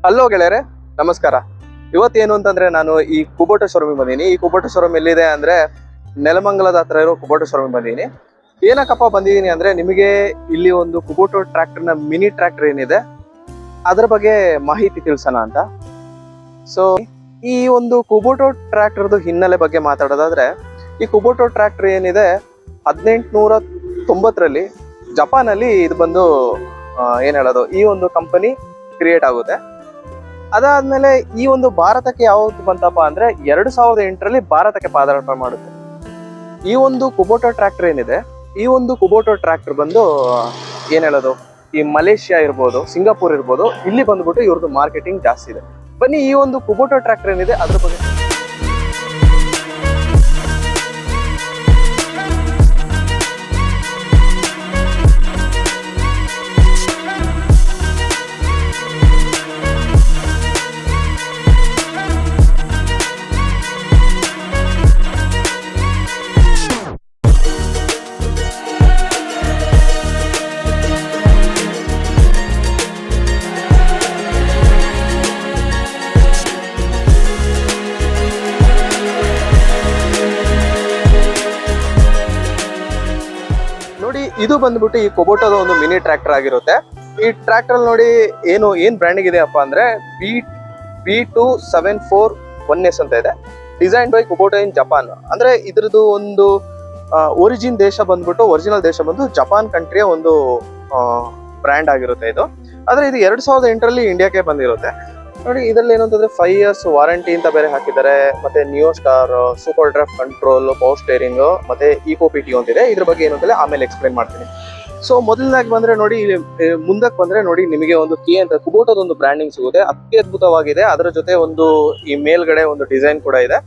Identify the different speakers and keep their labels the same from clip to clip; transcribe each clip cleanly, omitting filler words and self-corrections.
Speaker 1: Hello ಗೆಳೆಯರೆ, ನಮಸ್ಕಾರ. ಇವತ್ತೇನು ಅಂತಂದ್ರೆ ನಾನು ಈ ಕುಬೋಟ ಶೋರೂಮಿಗೆ ಬಂದೀನಿ. ಈ ಕುಬೋಟ ಶೋರೂಮ್ ಎಲ್ಲಿದೆ ಅಂದ್ರೆ ನೆಲಮಂಗಲದ ಹತ್ರ ಇರೋ ಕುಬೋಟ ಶೋರೂಮಿಗೆ ಬಂದೀನಿ. ಏನಕ್ಕಪ್ಪ ಬಂದಿದ್ದೀನಿ ಅಂದ್ರೆ ನಿಮಗೆ ಇಲ್ಲಿ ಒಂದು ಕುಬೋಟ ಟ್ರ್ಯಾಕ್ಟರ್ನ ಮಿನಿ ಟ್ರ್ಯಾಕ್ಟರ್ ಏನಿದೆ ಅದ್ರ ಬಗ್ಗೆ ಮಾಹಿತಿ ತಿಳಿಸೋಣ ಅಂತ. ಸೊ ಈ ಒಂದು ಕುಬೋಟ ಟ್ರ್ಯಾಕ್ಟರ್ದು ಹಿನ್ನೆಲೆ ಬಗ್ಗೆ ಮಾತಾಡೋದಾದ್ರೆ, ಈ ಕುಬೋಟ ಟ್ರ್ಯಾಕ್ಟರ್ ಏನಿದೆ 1890ರಲ್ಲಿ ಜಪಾನಲ್ಲಿ ಇದು ಬಂದು ಏನ್ ಹೇಳೋದು, ಈ ಒಂದು ಕಂಪನಿ ಕ್ರಿಯೇಟ್ ಆಗುತ್ತೆ. ಅದಾದ್ಮೇಲೆ ಈ ಒಂದು ಭಾರತಕ್ಕೆ ಯಾವ್ದು ಬಂತಪ್ಪ ಅಂದ್ರೆ 2008ರಲ್ಲಿ ಭಾರತಕ್ಕೆ ಪಾದಾರ್ಪಣೆ ಮಾಡುತ್ತೆ. ಈ ಒಂದು ಕುಬೋಟ ಟ್ರ್ಯಾಕ್ಟರ್ ಏನಿದೆ, ಈ ಒಂದು ಕುಬೋಟ ಟ್ರ್ಯಾಕ್ಟರ್ ಬಂದು ಏನ್ ಹೇಳೋದು, ಈ ಮಲೇಷ್ಯಾ ಇರ್ಬೋದು, ಸಿಂಗಾಪುರ್ ಇರ್ಬೋದು, ಇಲ್ಲಿ ಬಂದ್ಬಿಟ್ಟು ಇವ್ರದ್ದು ಮಾರ್ಕೆಟಿಂಗ್ ಜಾಸ್ತಿ ಇದೆ. ಬನ್ನಿ ಈ ಒಂದು ಕುಬೋಟ ಟ್ರ್ಯಾಕ್ಟರ್ ಏನಿದೆ ಅದ್ರ ಬಗ್ಗೆ. ಇದು ಬಂದ್ಬಿಟ್ಟು ಈ ಕುಬೋಟದ ಒಂದು ಮಿನಿ ಟ್ರ್ಯಾಕ್ಟರ್ ಆಗಿರುತ್ತೆ. ಈ ಟ್ರ್ಯಾಕ್ಟರ್ ನೋಡಿ ಏನ್ ಬ್ರ್ಯಾಂಡಿಂಗ್ ಇದೆ ಅಪ್ಪ ಅಂದ್ರೆ b2741S ಅಂತ ಇದೆ. Design by ಕುಬೋಟ in Japan. ಅಂದ್ರೆ ಇದ್ರದ್ದು ಒಂದು ಒರಿಜಿನಲ್ ದೇಶ ಬಂದು ಜಪಾನ್ ಕಂಟ್ರಿಯ ಒಂದು ಬ್ರ್ಯಾಂಡ್ ಆಗಿರುತ್ತೆ ಇದು. ಆದ್ರೆ ಇದು 2008ರಲ್ಲಿ ಇಂಡಿಯಾಕ್ಕೆ ಬಂದಿರುತ್ತೆ. ನೋಡಿ ಇದರಲ್ಲಿ ಏನು ಅಂತಂದ್ರೆ 5 years ವಾರಂಟಿ ಅಂತ ಬೇರೆ ಹಾಕಿದ್ದಾರೆ. ಮತ್ತೆ Neostar, super draft control, power steering, ಮತ್ತೆ ECO-PTO ಅಂತಿದೆ. ಇದ್ರ ಬಗ್ಗೆ ಏನು ಅಂತಂದ್ರೆ ಆಮೇಲೆ ಎಕ್ಸ್ಪ್ಲೈನ್ ಮಾಡ್ತೀನಿ. ಸೊ ಮೊದಲನೇದಾಗಿ ಬಂದ್ರೆ ನೋಡಿ, ಮುಂದಕ್ಕೆ ಬಂದ್ರೆ ನೋಡಿ ನಿಮಗೆ ಒಂದು ಕೆ ಅಂತ ಕುಬೋಟದ ಒಂದು ಬ್ರ್ಯಾಂಡಿಂಗ್ ಸಿಗುತ್ತೆ. ಅತ್ಯದ್ಭುತವಾಗಿದೆ. ಅದರ ಜೊತೆ ಒಂದು ಈ ಮೇಲ್ಗಡೆ ಒಂದು ಡಿಸೈನ್ ಕೂಡ ಇದೆ.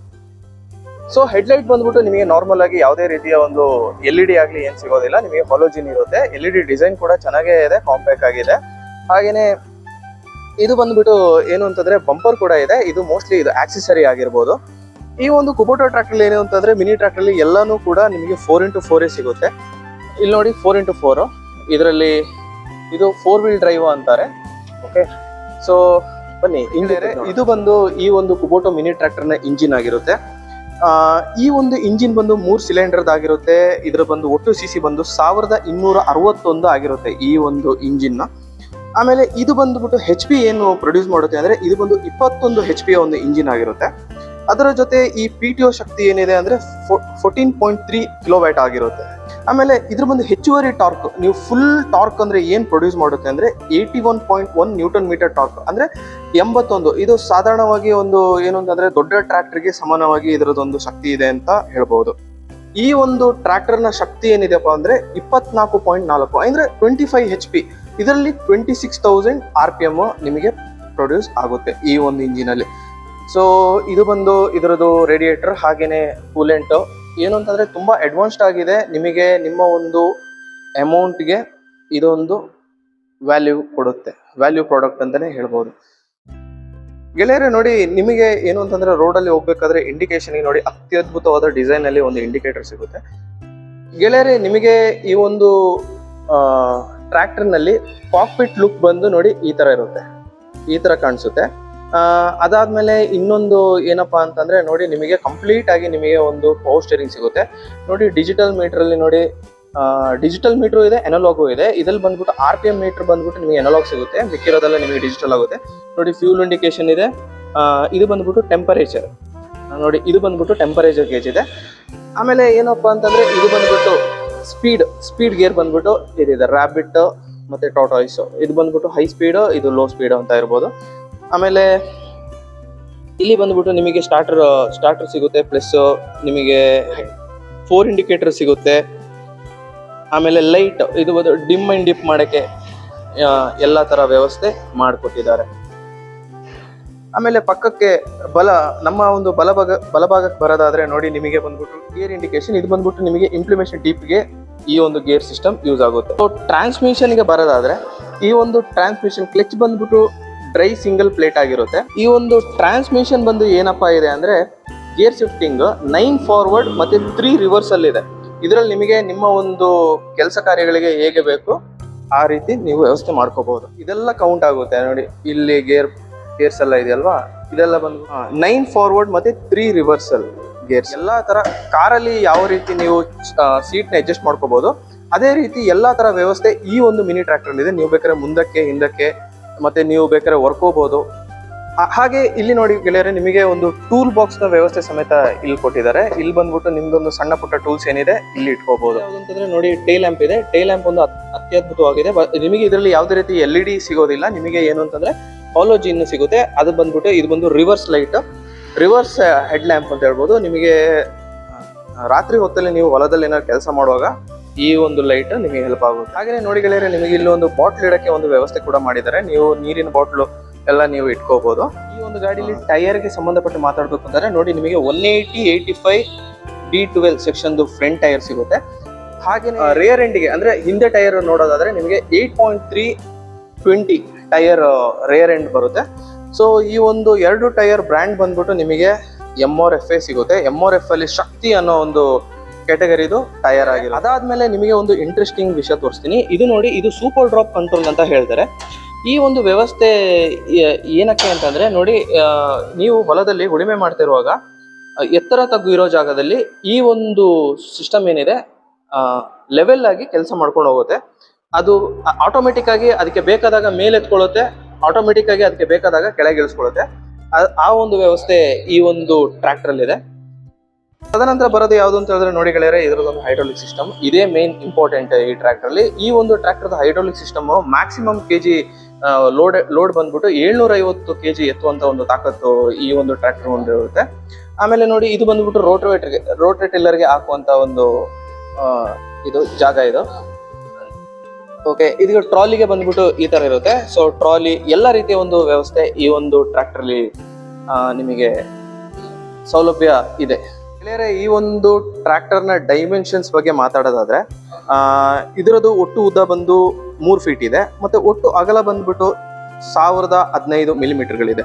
Speaker 1: ಸೊ ಹೆಡ್ಲೈಟ್ ಬಂದ್ಬಿಟ್ಟು ನಿಮಗೆ ನಾರ್ಮಲ್ ಆಗಿ ಯಾವುದೇ ರೀತಿಯ ಒಂದು LED ಆಗ್ಲಿ ಏನ್ ಸಿಗೋದಿಲ್ಲ, ನಿಮಗೆ ಹಾಲೋಜಿನ್ ಇರುತ್ತೆ. LED ಡಿಸೈನ್ ಕೂಡ ಚೆನ್ನಾಗೇ ಇದೆ, ಕಾಂಪ್ಯಾಕ್ಟ್ ಆಗಿದೆ. ಹಾಗೇನೆ ಇದು ಬಂದ್ಬಿಟ್ಟು ಏನು ಅಂತಂದ್ರೆ ಬಂಪರ್ ಕೂಡ ಇದೆ. ಇದು ಮೋಸ್ಟ್ಲಿ ಇದು ಆಕ್ಸೆಸರಿ ಆಗಿರ್ಬೋದು. ಈ ಒಂದು ಕುಬೋಟ ಟ್ರ್ಯಾಕ್ಟರ್ ಏನು ಅಂತಂದ್ರೆ ಮಿನಿ ಟ್ರ್ಯಾಕ್ಟರ್ ಎಲ್ಲಾನು ಕೂಡ ನಿಮಗೆ 4x4 ಸಿಗುತ್ತೆ. ಇಲ್ಲಿ ನೋಡಿ 4x4. ಇದರಲ್ಲಿ ಇದು 4 wheel ಡ್ರೈವ್ ಅಂತಾರೆ. ಓಕೆ, ಸೊ ಬನ್ನಿ ಇದು ಬಂದು ಈ ಒಂದು ಕುಬೋಟ ಮಿನಿ ಟ್ರ್ಯಾಕ್ಟರ್ ನ ಇಂಜಿನ್ ಆಗಿರುತ್ತೆ. ಈ ಒಂದು ಇಂಜಿನ್ ಬಂದು 3 ಸಿಲಿಂಡರ್ ಆಗಿರುತ್ತೆ. ಇದರ ಬಂದು ಒಟ್ಟು CC ಬಂದು 1261 ಆಗಿರುತ್ತೆ ಈ ಒಂದು ಇಂಜಿನ್ ನ. ಆಮೇಲೆ ಇದು ಬಂದ್ಬಿಟ್ಟು HP ಏನು ಪ್ರೊಡ್ಯೂಸ್ ಮಾಡುತ್ತೆ ಅಂದ್ರೆ ಇದು ಬಂದು 21 HP ಒಂದು ಇಂಜಿನ್ ಆಗಿರುತ್ತೆ. ಅದರ ಜೊತೆ ಈ PTO ಶಕ್ತಿ ಏನಿದೆ ಅಂದ್ರೆ 14.3 kW ಆಗಿರುತ್ತೆ. ಆಮೇಲೆ ಇದ್ರ ಬಂದು ಹೆಚ್ಚುವರಿ ಟಾರ್ಕ್, ನೀವು ಫುಲ್ ಟಾರ್ಕ್ ಅಂದ್ರೆ ಏನ್ ಪ್ರೊಡ್ಯೂಸ್ ಮಾಡುತ್ತೆ ಅಂದ್ರೆ 81.1 ನ್ಯೂಟನ್ ಮೀಟರ್ ಟಾರ್ಕ್ ಅಂದ್ರೆ 81. ಇದು ಸಾಧಾರಣವಾಗಿ ಒಂದು ಏನು ಅಂತಂದ್ರೆ ದೊಡ್ಡ ಟ್ರ್ಯಾಕ್ಟರ್ಗೆ ಸಮಾನವಾಗಿ ಇದರದೊಂದು ಶಕ್ತಿ ಇದೆ ಅಂತ ಹೇಳ್ಬಹುದು. ಈ ಒಂದು ಟ್ರ್ಯಾಕ್ಟರ್ ನ ಶಕ್ತಿ ಏನಿದೆಪ್ಪ ಅಂದ್ರೆ 24.4 ಅಂದ್ರೆ 25 HP. ಇದರಲ್ಲಿ 26,000 RPM ನಿಮಗೆ ಪ್ರೊಡ್ಯೂಸ್ ಆಗುತ್ತೆ ಈ ಒಂದು ಇಂಜಿನ್ ಅಲ್ಲಿ. ಸೊ ಇದು ಬಂದು ಇದರದು ರೇಡಿಯೇಟರ್, ಹಾಗೇನೆ ಕೂಲೆಂಟ್ ಏನು ಅಂತಂದ್ರೆ ತುಂಬಾ ಅಡ್ವಾನ್ಸ್ಡ್ ಆಗಿದೆ. ನಿಮಗೆ ನಿಮ್ಮ ಒಂದು ಅಮೌಂಟ್ಗೆ ಇದೊಂದು ವ್ಯಾಲ್ಯೂ ಕೊಡುತ್ತೆ, ವ್ಯಾಲ್ಯೂ ಪ್ರಾಡಕ್ಟ್ ಅಂತಾನೆ ಹೇಳ್ಬೋದು. ಗೆಳೆಯರೆ ನೋಡಿ, ನಿಮಗೆ ಏನು ಅಂತಂದ್ರೆ ರೋಡಲ್ಲಿ ಹೋಗ್ಬೇಕಾದ್ರೆ ಇಂಡಿಕೇಶನ್ ನೋಡಿ ಅತ್ಯದ್ಭುತವಾದ ಡಿಸೈನ್ ಅಲ್ಲಿ ಒಂದು ಇಂಡಿಕೇಟರ್ ಸಿಗುತ್ತೆ. ಗೆಳೆಯರೆ ನಿಮಗೆ ಈ ಒಂದು ಟ್ರ್ಯಾಕ್ಟರ್ ನಲ್ಲಿ ಕಾಕ್ಪಿಟ್ ಲುಕ್ ಬಂದು ನೋಡಿ ಈ ತರ ಇರುತ್ತೆ, ಈ ತರ ಕಾಣಿಸುತ್ತೆ. ಅದಾದ್ಮೇಲೆ ಇನ್ನೊಂದು ಏನಪ್ಪಾ ಅಂತಂದ್ರೆ ನೋಡಿ ನಿಮಗೆ ಕಂಪ್ಲೀಟ್ ಆಗಿ ನಿಮಗೆ ಒಂದು ಪವರ್ ಸ್ಟೇರಿಂಗ್ ಸಿಗುತ್ತೆ. ನೋಡಿ ಡಿಜಿಟಲ್ ಮೀಟರ್ ಅಲ್ಲಿ ನೋಡಿ ಡಿಜಿಟಲ್ ಮೀಟರ್ ಇದೆ, ಅನಲಾಗು ಇದೆ. ಇದ್ರಲ್ಲಿ ಬಂದ್ಬಿಟ್ಟು RPM ಮೀಟರ್ ಬಂದ್ಬಿಟ್ಟು ನಿಮಗೆ ಅನಲಾಗ್ ಸಿಗುತ್ತೆ, ಮಿಕ್ಕಿರೋದೆಲ್ಲ ನಿಮಗೆ ಡಿಜಿಟಲ್ ಆಗುತ್ತೆ. ನೋಡಿ ಫ್ಯೂಲ್ ಇಂಡಿಕೇಶನ್ ಇದೆ. ಇದು ಬಂದ್ಬಿಟ್ಟು ಟೆಂಪರೇಚರ್ ನೋಡಿ, ಇದು ಬಂದ್ಬಿಟ್ಟು ಟೆಂಪರೇಚರ್ ಗೇಜ್ ಇದೆ. ಆಮೇಲೆ ಏನಪ್ಪಾ ಅಂತಂದ್ರೆ ಇದು ಬಂದ್ಬಿಟ್ಟು ಸ್ಪೀಡ್ ಗೇರ್ ಬಂದ್ಬಿಟ್ಟು ಇದಿದೆ, ರ್ಯಾಬಿಟ್ ಮತ್ತೆ ಟಾಟಾಯ್ಸ್. ಇದು ಬಂದ್ಬಿಟ್ಟು ಹೈ ಸ್ಪೀಡ್, ಇದು ಲೋ ಸ್ಪೀಡ್ ಅಂತ ಇರ್ಬೋದು. ಆಮೇಲೆ ಇಲ್ಲಿ ಬಂದ್ಬಿಟ್ಟು ನಿಮಗೆ ಸ್ಟಾರ್ಟರ್ ಸಿಗುತ್ತೆ, ಪ್ಲಸ್ ನಿಮಗೆ 4 ಇಂಡಿಕೇಟರ್ ಸಿಗುತ್ತೆ. ಆಮೇಲೆ ಲೈಟ್, ಇದು ಬಂದು ಡಿಮ್ ಅಂಡ್ ಡಿಪ್ ಮಾಡಕ್ಕೆ ಎಲ್ಲಾ ತರ ವ್ಯವಸ್ಥೆ ಮಾಡಿಕೊಟ್ಟಿದ್ದಾರೆ. ಆಮೇಲೆ ಪಕ್ಕಕ್ಕೆ ನಮ್ಮ ಒಂದು ಬಲಭಾಗಕ್ಕೆ ಬರೋದಾದ್ರೆ ನೋಡಿ ನಿಮಗೆ ಬಂದ್ಬಿಟ್ಟು ಗೇರ್ ಇಂಡಿಕೇಶನ್. ಇದು ಬಂದ್ಬಿಟ್ಟು ನಿಮಗೆ ಇಂಪ್ಲಿಮೇಷನ್ ಡೀಪ್ಗೆ ಈ ಒಂದು ಗೇರ್ ಸಿಸ್ಟಮ್ ಯೂಸ್ ಆಗುತ್ತೆ. ಸೊ ಟ್ರಾನ್ಸ್ಮಿಷನ್ಗೆ ಬರೋದಾದ್ರೆ ಈ ಒಂದು ಟ್ರಾನ್ಸ್ಮಿಷನ್ ಕ್ಲಚ್ ಬಂದ್ಬಿಟ್ಟು ಡ್ರೈ ಸಿಂಗಲ್ ಪ್ಲೇಟ್ ಆಗಿರುತ್ತೆ. ಈ ಒಂದು ಟ್ರಾನ್ಸ್ಮಿಷನ್ ಬಂದು ಏನಪ್ಪಾ ಇದೆ ಅಂದ್ರೆ ಗೇರ್ ಶಿಫ್ಟಿಂಗ್ 9 ಫಾರ್ವರ್ಡ್ ಮತ್ತೆ 3 ರಿವರ್ಸಲ್ ಇದೆ. ಇದರಲ್ಲಿ ನಿಮಗೆ ನಿಮ್ಮ ಒಂದು ಕೆಲಸ ಕಾರ್ಯಗಳಿಗೆ ಹೇಗೆ ಬೇಕು ಆ ರೀತಿ ನೀವು ವ್ಯವಸ್ಥೆ ಮಾಡ್ಕೋಬಹುದು. ಇದೆಲ್ಲ ಕೌಂಟ್ ಆಗುತ್ತೆ ನೋಡಿ. ಇಲ್ಲಿ ಗೇರ್ ಗೇರ್ಸ್ ಎಲ್ಲ ಇದೆಯಲ್ವಾ, ಇದೆಲ್ಲ ಬಂದು 9 ಫಾರ್ವರ್ಡ್ ಮತ್ತೆ 3 ರಿವರ್ಸಲ್ ಗೇರ್ಸ್. ಎಲ್ಲಾ ತರ ಕಾರಲ್ಲಿ ಯಾವ ರೀತಿ ನೀವು ಸೀಟ್ ನ ಅಡ್ಜಸ್ಟ್ ಮಾಡ್ಕೋಬಹುದು, ಅದೇ ರೀತಿ ಎಲ್ಲಾ ತರ ವ್ಯವಸ್ಥೆ ಈ ಒಂದು ಮಿನಿ ಟ್ರ್ಯಾಕ್ಟರ್ ಇದೆ. ನೀವು ಬೇಕಾದ್ರೆ ಮುಂದಕ್ಕೆ ಹಿಂದಕ್ಕೆ ಮತ್ತೆ ನೀವು ಬೇಕಾದ್ರೆ ವರ್ಕೋಬಹುದು. ಹಾಗೆ ಇಲ್ಲಿ ನೋಡಿ ಗೆಳೆಯರೆ, ನಿಮಗೆ ಒಂದು ಟೂಲ್ ಬಾಕ್ಸ್ ನ ವ್ಯವಸ್ಥೆ ಸಮೇತ ಇಲ್ಲಿ ಕೊಟ್ಟಿದ್ದಾರೆ. ಇಲ್ಲಿ ಬಂದ್ಬಿಟ್ಟು ನಿಮ್ದೊಂದು ಸಣ್ಣ ಪುಟ್ಟ ಟೂಲ್ಸ್ ಏನಿದೆ ಇಲ್ಲಿ ಇಟ್ಕೋಬಹುದು. ಯಾವ್ದಂತಂದ್ರೆ ನೋಡಿ, ಟೈಲ್ ಲ್ಯಾಂಪ್ ಇದೆ. ಟೈಲ್ ಲ್ಯಾಂಪ್ ಒಂದು ಅತ್ಯದ್ಭುತವಾಗಿದೆ. ನಿಮಗೆ ಇದರಲ್ಲಿ ಯಾವುದೇ ರೀತಿ LED ಸಿಗೋದಿಲ್ಲ. ನಿಮಗೆ ಏನು ಅಂತಂದ್ರೆ ಹಾಲೋಜಿನ್ ಸಿಗುತ್ತೆ. ಅದು ಬಂದ್ಬಿಟ್ಟು ಇದು ಬಂದು reverse light, reverse head lamp ಅಂತ ಹೇಳ್ಬೋದು. ನಿಮಗೆ ರಾತ್ರಿ ಹೊತ್ತಲ್ಲಿ ನೀವು ಹೊಲದಲ್ಲಿ ಏನಾದ್ರು ಕೆಲಸ ಮಾಡುವಾಗ ಈ ಒಂದು ಲೈಟ್ ನಿಮಗೆ ಹೆಲ್ಪ್ ಆಗುತ್ತೆ. ಹಾಗೆ ನೋಡಿ ಗೆಳೆಯರೆ, ನಿಮಗೆ ಇಲ್ಲಿ ಒಂದು ಬಾಟ್ಲ್ ಇಡಕ್ಕೆ ಒಂದು ವ್ಯವಸ್ಥೆ ಕೂಡ ಮಾಡಿದ್ದಾರೆ. ನೀವು ನೀರಿನ ಬಾಟ್ಲು ಎಲ್ಲ ನೀವು ಇಟ್ಕೋಬಹುದು. ಈ ಒಂದು ಗಾಡಿಲಿ ಟೈರ್ಗೆ ಸಂಬಂಧಪಟ್ಟು ಮಾತಾಡ್ಬೇಕು ಅಂತಂದ್ರೆ ನೋಡಿ, ನಿಮಗೆ 180/85 B12 ಸೆಕ್ಷನ್ ಫ್ರಂಟ್ ಟೈರ್ ಸಿಗುತ್ತೆ. ಹಾಗೆ ರೇರ್ ಎಂಡ್ಗೆ ಅಂದ್ರೆ ಹಿಂದೆ ಟೈರ್ ನೋಡೋದಾದ್ರೆ ನಿಮಗೆ 8.320 ಟೈರ್ ರೇರ್ ಎಂಡ್ ಬರುತ್ತೆ. ಸೊ ಈ ಒಂದು 2 ಟೈರ್ ಬ್ರ್ಯಾಂಡ್ ಬಂದ್ಬಿಟ್ಟು ನಿಮಗೆ MRFA ಸಿಗುತ್ತೆ. MRF ಅಲ್ಲಿ ಶಕ್ತಿ ಅನ್ನೋ ಒಂದು ಕ್ಯಾಟಗರಿದು ಟೈರ್ ಆಗಿರುತ್ತೆ. ಅದಾದ್ಮೇಲೆ ನಿಮಗೆ ಒಂದು ಇಂಟ್ರೆಸ್ಟಿಂಗ್ ವಿಷಯ ತೋರಿಸ್ತೀನಿ. ಇದು ನೋಡಿ, ಇದು ಸೂಪರ್ ಡ್ರಾಪ್ ಕಂಟ್ರೋಲ್ ಅಂತ ಹೇಳ್ತಾರೆ. ಈ ಒಂದು ವ್ಯವಸ್ಥೆ ಏನಕ್ಕೆ ಅಂತಂದ್ರೆ ನೋಡಿ, ನೀವು ಹೊಲದಲ್ಲಿ ಉಳುಮೆ ಮಾಡ್ತಿರುವಾಗ ಎತ್ತರ ತಗ್ಗು ಇರೋ ಜಾಗದಲ್ಲಿ ಈ ಒಂದು ಸಿಸ್ಟಮ್ ಏನಿದೆ ಲೆವೆಲ್ ಆಗಿ ಕೆಲಸ ಮಾಡ್ಕೊಂಡು ಹೋಗುತ್ತೆ. ಅದು ಆಟೋಮೆಟಿಕ್ ಆಗಿ ಅದಕ್ಕೆ ಬೇಕಾದಾಗ ಮೇಲೆ ಎತ್ಕೊಳ್ಳುತ್ತೆ, ಆಟೋಮೆಟಿಕ್ ಆಗಿ ಅದಕ್ಕೆ ಬೇಕಾದಾಗ ಕೆಳಗೆ ಇಳಿಸ್ಕೊಳ್ಳುತ್ತೆ. ಆ ಒಂದು ವ್ಯವಸ್ಥೆ ಈ ಒಂದು ಟ್ರ್ಯಾಕ್ಟರ್ ಅಲ್ಲಿ ಇದೆ. ತದನಂತರ ಬರೋದು ಯಾವುದು ಅಂತ ಹೇಳಿದ್ರೆ ನೋಡಿ ಗೆಳೆಯರೆ, ಇದರದೊಂದು ಹೈಡ್ರಾಲಿಕ್ ಸಿಸ್ಟಮ್. ಇದೇ ಮೇನ್ ಇಂಪಾರ್ಟೆಂಟ್ ಈ ಟ್ರ್ಯಾಕ್ಟರ್ ಅಲ್ಲಿ. ಈ ಒಂದು tractor hydraulic system maximum KG load ಬಂದ್ಬಿಟ್ಟು 750 kg ಎತ್ತುವಂತ ಒಂದು ತಾಕತ್ತು ಈ ಒಂದು ಟ್ರ್ಯಾಕ್ಟರ್ ಹೊಂದಿರುತ್ತೆ. ಆಮೇಲೆ ನೋಡಿ, ಇದು ಬಂದ್ಬಿಟ್ಟು ರೋಟರಿ ಟಿಲ್ಲರ್ಗೆ ಹಾಕುವಂತ ಒಂದು ಇದು ಜಾಗ ಇದು. ಓಕೆ, ಇದು ಟ್ರಾಲಿಗೆ ಬಂದ್ಬಿಟ್ಟು ಈ ತರ ಇರುತ್ತೆ. ಸೊ ಟ್ರಾಲಿ ಎಲ್ಲ ರೀತಿಯ ಒಂದು ವ್ಯವಸ್ಥೆ ಈ ಒಂದು ಟ್ರ್ಯಾಕ್ಟರ್ ಅಲ್ಲಿ ನಿಮಗೆ ಸೌಲಭ್ಯ ಇದೆ. ಈ ಒಂದು ಟ್ರ್ಯಾಕ್ಟರ್ ನ ಡೈಮೆನ್ಷನ್ಸ್ ಬಗ್ಗೆ ಮಾತಾಡೋದಾದ್ರೆ, ಇದರದ್ದು ಒಟ್ಟು ಉದ್ದ ಬಂದು 3 ಫೀಟ್ ಇದೆ, ಮತ್ತೆ ಒಟ್ಟು ಅಗಲ ಬಂದ್ಬಿಟ್ಟು 1015 ಮಿಲಿಮೀಟರ್ಗಳಿದೆ.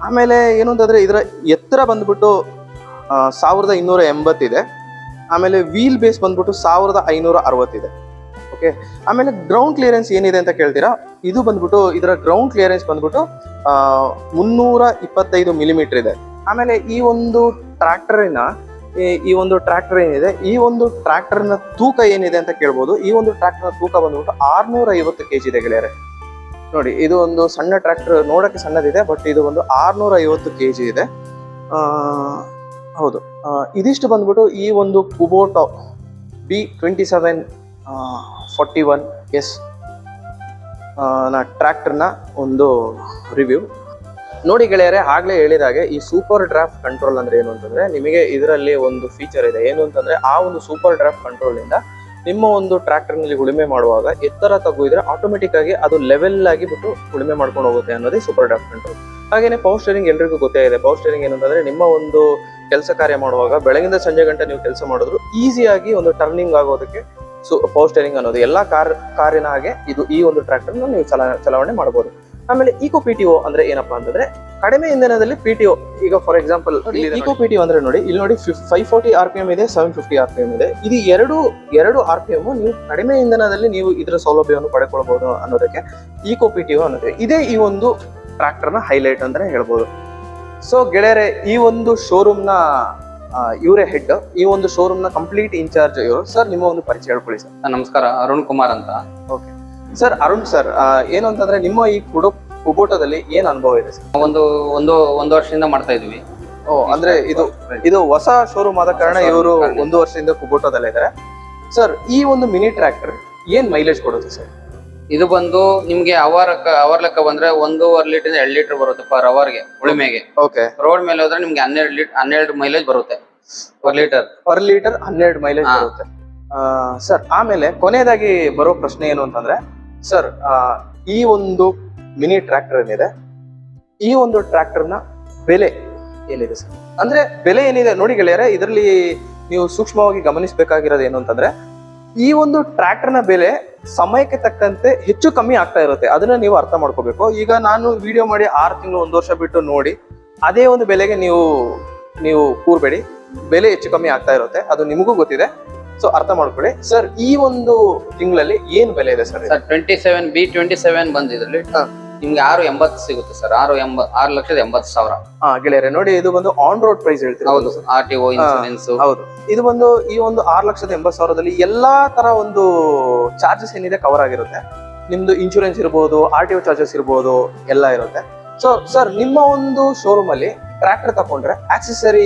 Speaker 1: ಆಮೇಲೆ ಏನು ಅಂತಂದ್ರೆ ಇದರ ಎತ್ತರ ಬಂದ್ಬಿಟ್ಟು 1280 ಇದೆ. ಆಮೇಲೆ ವೀಲ್ ಬೇಸ್ ಬಂದ್ಬಿಟ್ಟು 1560 ಇದೆ. ಓಕೆ, ಆಮೇಲೆ ಗ್ರೌಂಡ್ ಕ್ಲಿಯರೆನ್ಸ್ ಏನಿದೆ ಅಂತ ಕೇಳ್ತೀರಾ, ಇದು ಬಂದ್ಬಿಟ್ಟು ಇದರ ಗ್ರೌಂಡ್ ಕ್ಲಿಯರೆನ್ಸ್ ಬಂದ್ಬಿಟ್ಟು 325 ಮಿಲಿಮೀಟರ್ ಇದೆ. ಆಮೇಲೆ ಈ ಒಂದು ಟ್ರ್ಯಾಕ್ಟರ್ ಏನಿದೆ, ಈ ಒಂದು ಟ್ರ್ಯಾಕ್ಟರ್ ನ ತೂಕ ಏನಿದೆ ಅಂತ ಕೇಳ್ಬೋದು. ಈ ಒಂದು ಟ್ರ್ಯಾಕ್ಟರ್ ನ ತೂಕ ಬಂದ್ಬಿಟ್ಟು 650 kg ಇದೆ ಗೆಳೆಯರೆ. ನೋಡಿ, ಇದು ಒಂದು ಸಣ್ಣ ಟ್ರ್ಯಾಕ್ಟರ್, ನೋಡಕ್ಕೆ ಸಣ್ಣದಿದೆ, ಬಟ್ ಇದು ಒಂದು 650 kg ಇದೆ. ಹೌದು, ಇದಿಷ್ಟು ಬಂದ್ಬಿಟ್ಟು ಈ ಒಂದು ಕುಬೋಟಾ b2741S ನ ಟ್ರ್ಯಾಕ್ಟರ್ ನ ಒಂದು ರಿವ್ಯೂ. ನೋಡಿ ಗೆಳೆಯರೆ, ಆಗ್ಲೇ ಹೇಳಿದಾಗೆ ಈ ಸೂಪರ್ ಡ್ರಾಫ್ಟ್ ಕಂಟ್ರೋಲ್ ಅಂದ್ರೆ ಏನು ಅಂತಂದ್ರೆ, ನಿಮಗೆ ಇದರಲ್ಲಿ ಒಂದು ಫೀಚರ್ ಇದೆ. ಏನು ಅಂತಂದ್ರೆ, ಆ ಒಂದು ಸೂಪರ್ ಡ್ರಾಫ್ಟ್ ಕಂಟ್ರೋಲ್ ಇಂದ ನಿಮ್ಮ ಒಂದು ಟ್ರ್ಯಾಕ್ಟರ್ ನಲ್ಲಿ ಉಳುಮೆ ಮಾಡುವಾಗ ಎತ್ತರ ತಗ್ಗು ಇದ್ರೆ ಆಟೋಮೆಟಿಕ್ ಆಗಿ ಅದು ಲೆವೆಲ್ ಆಗಿ ಬಿಟ್ಟು ಉಳುಮೆ ಮಾಡ್ಕೊಂಡು ಹೋಗುತ್ತೆ ಅನ್ನೋದೇ ಸೂಪರ್ ಡ್ರಾಫ್ಟ್ ಕಂಟ್ರೋಲ್. ಹಾಗೇನೆ ಪವರ್ ಸ್ಟೇರಿಂಗ್ ಎಲ್ರಿಗೂ ಗೊತ್ತೇ ಇದೆ. ಪವರ್ ಸ್ಟೇರಿಂಗ್ ಏನಂತಂದ್ರೆ, ನಿಮ್ಮ ಒಂದು ಕೆಲಸ ಕಾರ್ಯ ಮಾಡುವಾಗ ಬೆಳಗಿಂದ ಸಂಜೆ ಗಂಟೆ ನೀವು ಕೆಲಸ ಮಾಡಿದ್ರು ಈಸಿಯಾಗಿ ಒಂದು ಟರ್ನಿಂಗ್ ಆಗೋದಕ್ಕೆ ಪವರ್ ಸ್ಟೇರಿಂಗ್ ಅನ್ನೋದು ಎಲ್ಲ ಕಾರಿನ ಹಾಗೆ ಇದು ಈ ಒಂದು ಟ್ರ್ಯಾಕ್ಟರ್ ನೀವು ಚಲಾವಣೆ ಮಾಡಬಹುದು. ಆಮೇಲೆ ECO-PTO ಅಂದ್ರೆ ಏನಪ್ಪಾ ಅಂತಂದ್ರೆ, ಕಡಿಮೆ ಇಂಧನದಲ್ಲಿ PTO. ಈಗ ಫಾರ್ ಎಕ್ಸಾಂಪಲ್ ECO-PTO ಅಂದ್ರೆ ನೋಡಿ, ಇಲ್ಲಿ ನೋಡಿ 540 RPM ಇದೆ, 750 RPM ಇದೆ. ಇದು ಎರಡು RPM ನೀವು ಕಡಿಮೆ ಇಂಧನದಲ್ಲಿ ನೀವು ಇದರ ಸೌಲಭ್ಯವನ್ನು ಪಡೆದುಕೊಳ್ಳಬಹುದು ಅನ್ನೋದಕ್ಕೆ ECO-PTO ಅನ್ನೋದು ಇದೇ ಈ ಒಂದು ಟ್ರ್ಯಾಕ್ಟರ್ ನ ಹೈಲೈಟ್ ಅಂತಾನೆ ಹೇಳ್ಬೋದು. ಸೊ ಗೆಳೆಯರೆ, ಈ ಒಂದು ಶೋರೂಮ್ ನ ಇವರೇ ಹೆಡ್, ಈ ಒಂದು ಶೋರೂಮ್ ನ ಕಂಪ್ಲೀಟ್ ಇನ್ಚಾರ್ಜ್ ಇವರು. ಸರ್, ನಿಮ್ಮ ಒಂದು ಪರಿಚಯ ಹೇಳ್ಕೊಳ್ಳಿ ಸರ್.
Speaker 2: ನಮಸ್ಕಾರ, ಅರುಣ್ ಕುಮಾರ್ ಅಂತ.
Speaker 1: ಓಕೆ ಸರ್, ಅರುಣ್ ಸರ್, ಏನು ಅಂತಂದ್ರೆ ನಿಮ್ಮ ಈ ಕುಬೋಟದಲ್ಲಿ ಏನ್ ಅನುಭವ ಇದೆ ಸರ್?
Speaker 2: ಒಂದು ವರ್ಷದಿಂದ ಮಾಡ್ತಾ ಇದೀವಿ.
Speaker 1: ಅಂದ್ರೆ ಇದು ಹೊಸ ಶೋರೂಮ್ ಆದ ಕಾರಣ ಇವರು 1 ವರ್ಷದಿಂದ ಕುಬೋಟದಲ್ಲೇ ಇದ್ದಾರೆ. ಸರ್, ಈ ಒಂದು ಮಿನಿ ಟ್ರ್ಯಾಕ್ಟರ್ ಏನ್ ಮೈಲೇಜ್ ಕೊಡುತ್ತೆ ಸರ್?
Speaker 2: ಇದು ಬಂದು ನಿಮ್ಗೆ ಅವರ್ ಲೆಕ್ಕ ಬಂದ್ರೆ 1.5 ಲೀಟರ್ 2 ಲೀಟರ್ ಬರುತ್ತೆ ಪರ್ ಅವರ್ಗೆ ಉಳುಮೆಗೆ.
Speaker 1: ಓಕೆ,
Speaker 2: ರೋಡ್ ಮೇಲೆ ಹೋದ್ರೆ ನಿಮ್ಗೆ 12 ಮೈಲೇಜ್ ಬರುತ್ತೆ ಪರ್ ಲೀಟರ್
Speaker 1: 12 ಮೈಲೇಜ್ ಬರುತ್ತೆ. ಸರ್, ಆಮೇಲೆ ಕೊನೆಯದಾಗಿ ಬರೋ ಪ್ರಶ್ನೆ ಏನು ಅಂತಂದ್ರೆ, ಸರ್, ಈ ಒಂದು ಮಿನಿ ಟ್ರ್ಯಾಕ್ಟರ್ ಏನಿದೆ, ಈ ಒಂದು ಟ್ರ್ಯಾಕ್ಟರ್ ನ ಬೆಲೆ ಏನಿದೆ ಸರ್? ಅಂದ್ರೆ ಬೆಲೆ ಏನಿದೆ ನೋಡಿ ಗೆಳೆಯರೆ, ಇದರಲ್ಲಿ ನೀವು ಸೂಕ್ಷ್ಮವಾಗಿ ಗಮನಿಸಬೇಕಾಗಿರೋದು ಏನು ಅಂತಂದ್ರೆ, ಈ ಒಂದು ಟ್ರ್ಯಾಕ್ಟರ್ ನ ಬೆಲೆ ಸಮಯಕ್ಕೆ ತಕ್ಕಂತೆ ಹೆಚ್ಚು ಕಮ್ಮಿ ಆಗ್ತಾ ಇರುತ್ತೆ. ಅದನ್ನ ನೀವು ಅರ್ಥ ಮಾಡ್ಕೋಬೇಕು. ಈಗ ನಾನು ವಿಡಿಯೋ ಮಾಡಿ 6 ತಿಂಗಳು 1 ವರ್ಷ ಬಿಟ್ಟು ನೋಡಿ ಅದೇ ಒಂದು ಬೆಲೆಗೆ ನೀವು ಕೂರ್ಬೇಡಿ. ಬೆಲೆ ಹೆಚ್ಚು ಕಮ್ಮಿ ಆಗ್ತಾ ಇರುತ್ತೆ, ಅದು ನಿಮಗೂ ಗೊತ್ತಿದೆ. ಸೊ ಅರ್ಥ ಮಾಡ್ಕೊಳ್ಳಿ. ಸರ್, ಈ ಒಂದು ತಿಂಗಳಲ್ಲಿ ಏನ್ ಬೆಲೆ ಇದೆ ಸರ್?
Speaker 2: B27 ಬಂದ್ ಇದ್ರಲ್ಲಿ ನಿಮ್ಗೆ 680 ಸಿಗುತ್ತೆ ಸರ್. 6,80,000.
Speaker 1: ಗೆಳೆಯರೆ ನೋಡಿ, ಇದು ಬಂದು ಆನ್ ರೋಡ್ ಪ್ರೈಸ್ ಹೇಳ್ತೀವಿ.
Speaker 2: ಹೌದು, RTO ಇನ್ಸೂರೆನ್ಸ್.
Speaker 1: ಹೌದು, ಇದು ಬಂದು ಈ ಒಂದು 6,80,000ದಲ್ಲಿ ಎಲ್ಲಾ ತರ ಒಂದು ಚಾರ್ಜಸ್ ಏನಿದೆ ಕವರ್ ಆಗಿರುತ್ತೆ. ನಿಮ್ದು ಇನ್ಶೂರೆನ್ಸ್ ಇರ್ಬೋದು, RTO ಚಾರ್ಜಸ್ ಇರ್ಬೋದು, ಎಲ್ಲ ಇರುತ್ತೆ. ಸೊ ಸರ್, ನಿಮ್ಮ ಒಂದು ಶೋರೂಮ್ ಅಲ್ಲಿ ಟ್ರ್ಯಾಕ್ಟರ್ ತಕೊಂಡ್ರೆ ಆಕ್ಸೆಸರಿ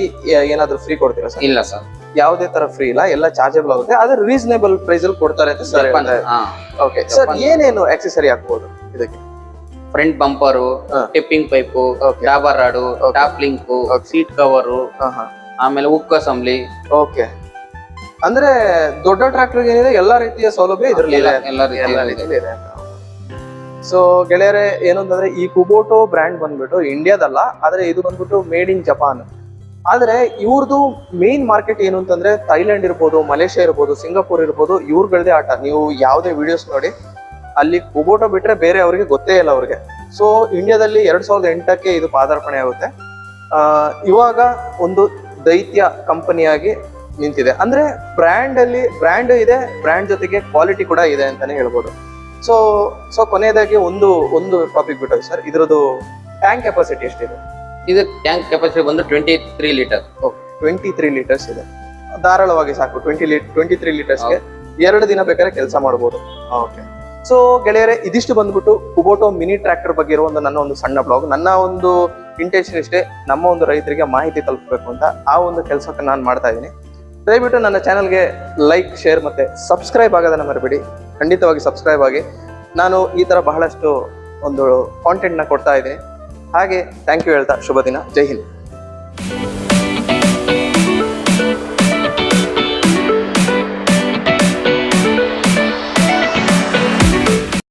Speaker 1: ಏನಾದ್ರು ಫ್ರೀ ಕೊಡ್ತೀರಾ ಸರ್?
Speaker 2: ಇಲ್ಲ ಸರ್,
Speaker 1: ಯಾವುದೇ ತರ ಫ್ರೀ ಇಲ್ಲ, ಎಲ್ಲ ಚಾರ್ಜಬಲ್ ಆಗುತ್ತೆ. ಆದ್ರೆ ರೀಸನೇಬಲ್ ಪ್ರೈಸ್ ಅಲ್ಲಿ ಕೊಡ್ತಾರೆ ಅಂತ ಸರ್. ಓಕೆ ಸರ್, ಏನೇನು ಆಕ್ಸೆಸರಿ ಹಾಕ್ಬೋದು ಇದಕ್ಕೆ?
Speaker 2: Front bumper, tipping pipe, Dabur rod, top link, seat cover, ಆಮೇಲೆ ಉಕ್ ಅಸೆಂಬ್ಲಿ.
Speaker 1: ಓಕೆ, ಅಂದ್ರೆ ದೊಡ್ಡ ಟ್ರ್ಯಾಕ್ಟರ್ ಏನಿದೆ ಎಲ್ಲಾ ರೀತಿಯ ಸೌಲಭ್ಯ ಇದರಲ್ಲಿ ಇದೆ. ಸೊ ಗೆಳೆಯರೆ, ಏನಂತಂದ್ರೆ ಈ ಕುಬೋಟೋ ಬ್ರ್ಯಾಂಡ್ ಬಂದ್ಬಿಟ್ಟು ಇಂಡಿಯಾದಲ್ಲ, ಆದ್ರೆ ಇದು ಬಂದ್ಬಿಟ್ಟು ಮೇಡ್ ಇನ್ ಜಪಾನ್. ಆದ್ರೆ ಇವ್ರದ್ದು ಮೇನ್ ಮಾರ್ಕೆಟ್ ಏನು ಅಂತಂದ್ರೆ ಥೈಲ್ಯಾಂಡ್ ಇರ್ಬೋದು, ಮಲೇಷ್ಯಾ ಇರ್ಬೋದು, ಸಿಂಗಾಪುರ್ ಇರ್ಬೋದು, ಇವ್ರಗಳದೇ ಆಟ. ನೀವು ಯಾವುದೇ ವಿಡಿಯೋಸ್ ನೋಡಿ, ಅಲ್ಲಿ ಕುಬೋಟೋ ಬಿಟ್ರೆ ಬೇರೆ ಅವರಿಗೆ ಗೊತ್ತೇ ಇಲ್ಲ ಅವ್ರಿಗೆ. ಸೊ ಇಂಡಿಯಾದಲ್ಲಿ 2008ಕ್ಕೆ ಇದು ಪಾದಾರ್ಪಣೆ ಆಗುತ್ತೆ. ಇವಾಗ ಒಂದು ದೈತ್ಯ ಕಂಪನಿಯಾಗಿ ನಿಂತಿದೆ. ಅಂದ್ರೆ ಬ್ರ್ಯಾಂಡ್ ಇದೆ, ಬ್ರ್ಯಾಂಡ್ ಜೊತೆಗೆ ಕ್ವಾಲಿಟಿ ಕೂಡ ಇದೆ ಅಂತಾನೆ ಹೇಳ್ಬೋದು. ಸೊ ಕೊನೆಯದಾಗಿ ಒಂದು ಟಾಪಿಕ್ ಬಿಟ್ಟು ಸರ್, ಇದ್ರದ್ದು ಟ್ಯಾಂಕ್ ಕೆಪಾಸಿಟಿ ಎಷ್ಟಿದೆ?
Speaker 2: ಇದು ಟ್ಯಾಂಕ್ ಕೆಪಾಸಿಟಿ ಬಂದು 23 ಲೀಟರ್.
Speaker 1: 23 ಲೀಟರ್ಸ್ ಇದೆ, ಧಾರಾಳವಾಗಿ ಸಾಕು. 23 ಲೀಟರ್ಸ್ಗೆ 2 ದಿನ ಬೇಕಾದ್ರೆ ಕೆಲಸ ಮಾಡ್ಬೋದು. ಓಕೆ, ಸೊ ಗೆಳೆಯರೆ, ಇದಿಷ್ಟು ಬಂದ್ಬಿಟ್ಟು ಕುಬೋಟೋ ಮಿನಿ ಟ್ರ್ಯಾಕ್ಟರ್ ಬಗ್ಗೆ ಇರೋ ನನ್ನ ಒಂದು ಸಣ್ಣ ಬ್ಲಾಗ್. ನನ್ನ ಒಂದು ಇಂಟೆನ್ಷನ್ ಇಷ್ಟೇ, ನಮ್ಮ ಒಂದು ರೈತರಿಗೆ ಮಾಹಿತಿ ತಲುಪಬೇಕು ಅಂತ. ಆ ಒಂದು ಕೆಲಸಕ್ಕೆ ನಾನು ಮಾಡ್ತಾ ಇದ್ದೀನಿ. ದಯವಿಟ್ಟು ನನ್ನ ಚಾನಲ್ಗೆ ಲೈಕ್, ಶೇರ್ ಮತ್ತೆ ಸಬ್ಸ್ಕ್ರೈಬ್ ಆಗೋದನ್ನ ಮರಿಬೇಡಿ. ಖಂಡಿತವಾಗಿ ಸಬ್ಸ್ಕ್ರೈಬ್ ಆಗಿ. ನಾನು ಈ ತರ ಬಹಳಷ್ಟು ಒಂದು ಕಾಂಟೆಂಟ್ ನ ಕೊಡ್ತಾ ಇದ್ದೀನಿ. ಹಾಗೆ ಥ್ಯಾಂಕ್ ಯು ಹೇಳ್ತಾ ಶುಭ ದಿನ. ಜೈ ಹಿಂದ್.